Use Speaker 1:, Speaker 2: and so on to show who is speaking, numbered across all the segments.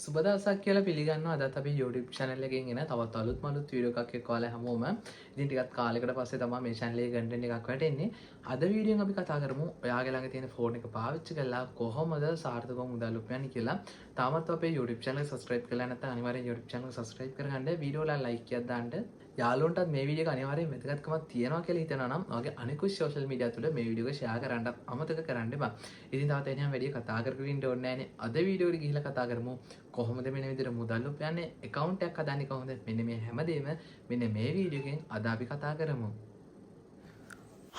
Speaker 1: සුබ දවසක් කියලා පිළිගන්නවා. අදත් අපි YouTube channel එකෙන් එන තවත් අලුත් වීඩියෝ එකක් එක්ක ඔයාලා හැමෝම ඉතින් ටිකක් කාලයකට පස්සේ තමයි මේ channel එකේ content එකක් වැටෙන්නේ. අද වීඩියෝෙන් අපි කතා කරමු ඔයාගේ ළඟ තියෙන ෆෝන් එක පාවිච්චි කරලා කොහොමද සාර්ථකව මුදල් උපයන්නේ කියලා. තාමත් අපේ YouTube channel එක subscribe කරලා නැත්නම් අනිවාර්යෙන් YouTube channel එක subscribe කරගන්න. වීඩියෝ වල like එකක් දාන්න. යාළුවන්ටත් මේ වීඩියෝ එක අනිවාර්යෙන් වැදගත්කමක් තියෙනවා කියලා හිතනවා නම් ඔයාගේ අනිකුත් social media තුල මේ වීඩියෝ එක share කරන්නත් අමතක කරන්න එපා. ඉතින් තවත් එනියම් වැඩි කතා කරගෙන ඉන්න ඕනේ නැහැනේ. අද වීඩියෝ එකට ගිහිල්ලා කතා කරමු. කොහොමද මෙන්න විදිහට මුදල් උපයන්නේ account එකක් හදන්නේ කොහොමද මෙන්න මේ හැමදේම මෙන්න මේ වීඩියෝ එකෙන් අද අපි කතා කරමු.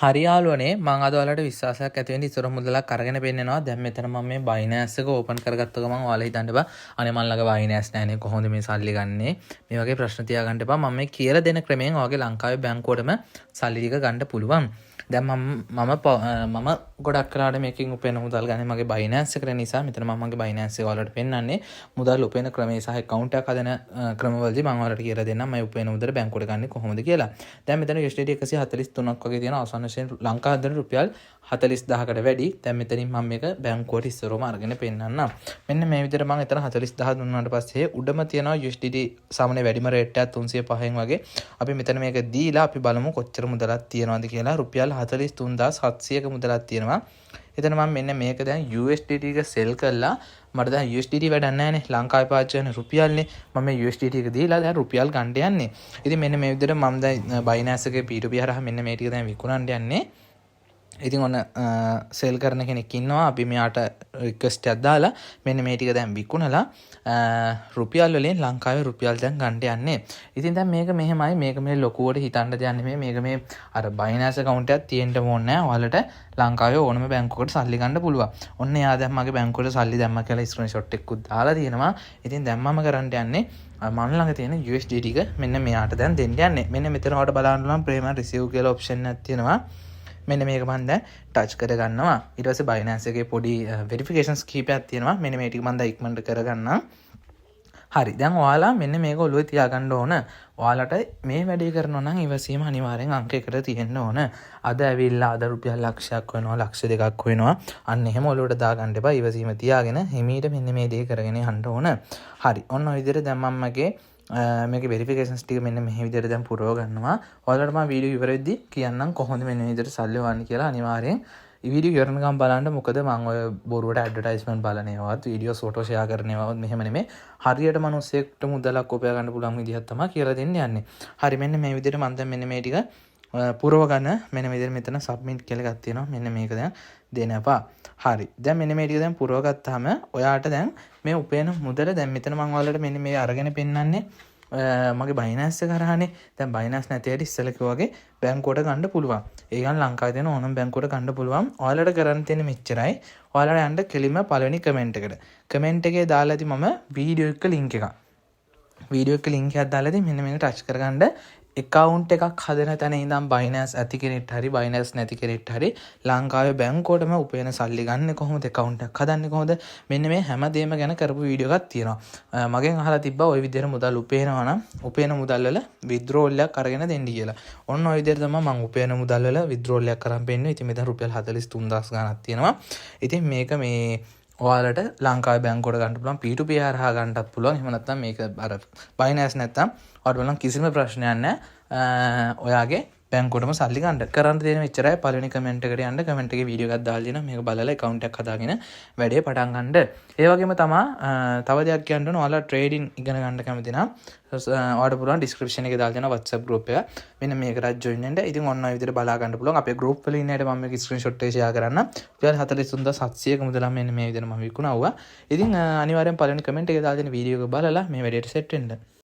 Speaker 2: හරි යාළුවනේ මම අද ඔයාලට විශ්වාසයක් ඇති වෙන්න ඉස්සර මුදලක් අරගෙන පෙන්නනවා. දැන් මෙතන මම මේ Binance එක ඕපන් කරගත්ත ගමන් ඔයාලා හිතන්න එපා අනේ මන් ළඟ Binance නැහැනේ කොහොමද මේ සල්ලි ගන්නෙ මේ වගේ ප්‍රශ්න තියාගන්න එපා. මම මේ කියලා දෙන ක්‍රමයෙන් ඔයාගේ ලංකාවේ බැංකුවටම සල්ලි ටික ගන්න පුළුවන්. දැන් මම ගොඩක් කලාට මේකෙන් උපයන මුදල් ගන්නේ මගේ Binance එකට නිසා මෙතන මම මගේ Binance එක ඔයාලට පෙන්නන්නේ මුදල් උපයන ක්‍රමය සහ account එකක් හදන ක්‍රමවලදී මම ඔයාලට කියලා දෙන්නම් මම උපයන මුදල බැංකුවට ගන්නේ කොහොමද කියලා. දැන් මෙතන USDT 143ක් වගේ තියෙන අවසාන වශයෙන් ලංකාවේ හදන රුපියල් 40000කට වැඩි. දැන් මෙතනින් මම මේක බැංකුවට ඉස්සරවම අරගෙන පෙන්නන්නම්. මෙන්න මේ විදිහට මම එතන 40000 දුන්නාට පස්සේ උඩම තියෙනවා USDT සාමාන්‍ය වැඩිම රේට් එකක් 305න් වගේ. අපි මෙතන මේක දීලා අපි බලමු කොච්චර මුදලක් තියෙනවද කියලා. රුපියල් 43700ක මුදලක් තියෙනවා. එතන මම මෙන්න මේක දැන් USDT එක සෙල් කරලා මට දැන් USDT වැඩක් නැහැ නේ ලංකාවේ පාවිච්චි කරන රුපියල්නේ මම මේ USDT එක දීලා දැන් රුපියල් ගන්න යන්නේ. ඉතින් මෙන්න මේ විදිහට මම දැන් Binance එකේ P2P හරහා මෙන්න මේ ටික දැන් විකුණන්න යන්නේ. ඉතින් ඔන්න සෙල් කරන කෙනෙක් ඉන්නවා. අපි මෙයාට රික්වෙස්ට් එකක් දාලා මෙන්න මේ ටික දැන් විකුණලා රුපියල් වලින් ලංකාවේ රුපියල් දැන් ගන්න යන්නේ. ඉතින් දැන් මේක මෙහෙමයි මේක මේ ලොකුවට හිතන්න දෙයක් නෙමෙයි. මේක මේ අර Binance account එකක් තියෙන්න ඕනේ නැහැ. ඔයාලට ලංකාවේ ඕනම බැංකුවකට සල්ලි ගන්න පුළුවන්. ඔන්න එයා දැන් මගේ බැංකුවට සල්ලි දැම්මා කියලා ස්ක්‍රීන්ෂොට් එකකුත් දාලා තියෙනවා. ඉතින් දැන් මම කරන්න යන්නේ මම ළඟ තියෙන USDT ටික මෙන්න මෙයාට දැන් දෙන්න යන්නේ. මෙන්න මෙතන ඔයාලට බලන්න පුළුවන් payment receive කියලා option එකක් තියෙනවා. මෙන්න මේක මම දැන් ටච් කර ගන්නවා. ඊට පස්සේ Binance එකේ පොඩි verifications කීපයක් තියෙනවා. මෙන්න මේ ටික මම දැන් ඉක්මනට කරගන්නම්. හරි. දැන් ඔයාලා මෙන්න මේක ඔළුවේ තියාගන්න ඕන. ඔයාලට මේ වැඩේ කරනවා නම් ඉවසීම අනිවාර්යෙන් අංක 1ට තියෙන්න ඕන. අද ඇවිල්ලා අද රුපියල් ලක්ෂයක් වෙනවා, ලක්ෂ දෙකක් වෙනවා. අන්න එහෙම ඔළුවට දාගන්න එපා. ඉවසීම තියාගෙන හිමීට මෙන්න මේ දේ කරගෙන යන්න ඕන. හරි. ඔන්න ඔය විදිහට දැන් මම මගේ මේක වෙරිෆිකේෂන්ස් ටික මෙන්න මේ විදිහට දැන් පුරව ගන්නවා. ඔයාලට මම වීඩියෝ ඉවර වෙද්දි කියන්නම් කොහොමද මෙන්න මේ විදිහට සල්ලි වන්නේ කියලා. අනිවාර්යෙන් මේ වීඩියෝ ඉවරනකම් බලන්න. මොකද මම ඔය බොරුවට ඇඩ්වර්ටයිස්මන්ට් බලන ඒවාත් වීඩියෝ ෆොටෝ ෂෙයා කරන ඒවාත් මෙහෙම නෙමෙයි. හරියට මිනිස්සෙක්ට මුදලක් උපයා ගන්න පුළුවන් විදිහක් තමයි කියලා දෙන්න යන්නේ. හරි මෙන්න මේ විදිහට මම දැන් මෙන්න මේ ටික පුරව ගන්න මෙන්න මේ විදිහට මෙතන සබ්මිට් කියලා එකක් තියෙනවා. මෙන්න මේක දැන් දෙනපා. හරි. දැන් මෙන්න මේ ටික දැන් පුරව ගත්තාම ඔයාට දැන් මේ උපයන මුදල දැන් මෙතන මම ඔයාලට මෙන්න මේ අරගෙන පෙන්නන්නේ මගේ Binance එක කරානේ. දැන් Binance නැති ඇයි ඉස්සෙල්ලා කිව්වා වගේ බැංකුවට ගන්න පුළුවන්. ඒ ගන්න ලංකාවේ තියෙන ඕනම බැංකුවට ගන්න පුළුවන්. ඔයාලට කරන්න තියෙන මෙච්චරයි. ඔයාලට යන්න කෙලින්ම පළවෙනි කමෙන්ට් එකට. කමෙන්ට් එකේ දාලා ඇති මම වීඩියෝ එක ලින්ක් එකක්. වීඩියෝ එක ලින්ක් එකක් දාලා ඇති මෙන්න මේක ටච් කරගන්න. account එකක් හදන තැන ඉඳන් Binance ඇති කෙනෙක්ට හරි Binance නැති කෙනෙක්ට හරි ලංකාවේ බැංකුවටම උපයන සල්ලි ගන්න කොහොමද account එකක් හදන්නේ කොහොමද මෙන්න මේ හැමදේම ගැන කරපු වීඩියෝ එකක් තියෙනවා. මගෙන් අහලා තිබ්බා ওই විදිහට මුදල් උපයනවා නම් උපයන මුදල් වල withdrawal එකක් අරගෙන දෙන්න කියලා. ඔන්න ওই විදිහට තමයි මම උපයන මුදල් වල withdrawal එකක් කරන් පෙන්නේ. ඉතින් මෙතන රුපියල් 43000 ගණක් තියෙනවා. ඉතින් මේක මේ ඔයාලට ලංකාවේ බැංකුවට ගන්න පුළුවන් P2P හරහා ගන්නත් පුළුවන්. එහෙම නැත්නම් මේක අර Binance නැත්නම් ඔයාලට බලන්න කිසිම ප්‍රශ්නයක් නැහැ. ඔයාගේ බැංකුවටම සල්ලි ගන්න. කරන්න තියෙන මෙච්චරයි. පළවෙනි කමෙන්ට් එකට යන්න. කමෙන්ට් එකේ වීඩියෝ එකක් දාලා දෙනවා. මේක බලලා account එකක් හදාගෙන වැඩේ පටන් ගන්න. ඒ වගේම තමයි තව දෙයක් කියන්න ඕන. ඔයාලා trading ඉගෙන ගන්න කැමති නම් ඔයාලට පුළුවන් description එකේ දාලා දෙනවා WhatsApp group එක. මෙන්න මේකට join වෙන්න. ඉතින් ඔන්න ඔය විදිහට බලා ගන්න පුළුවන්. අපේ group වල ඉන්න අයට මම මේක screenshot එක share කරන්න. රුපියල් 43700ක මුදලක් මෙන්න මේ විදිහට මම විකුණුවා. ඉතින් අනිවාර්යෙන් පළවෙනි කමෙන්ට් එකේ දාලා දෙන වීඩියෝ එක බලලා මේ වැඩේට set වෙන්න.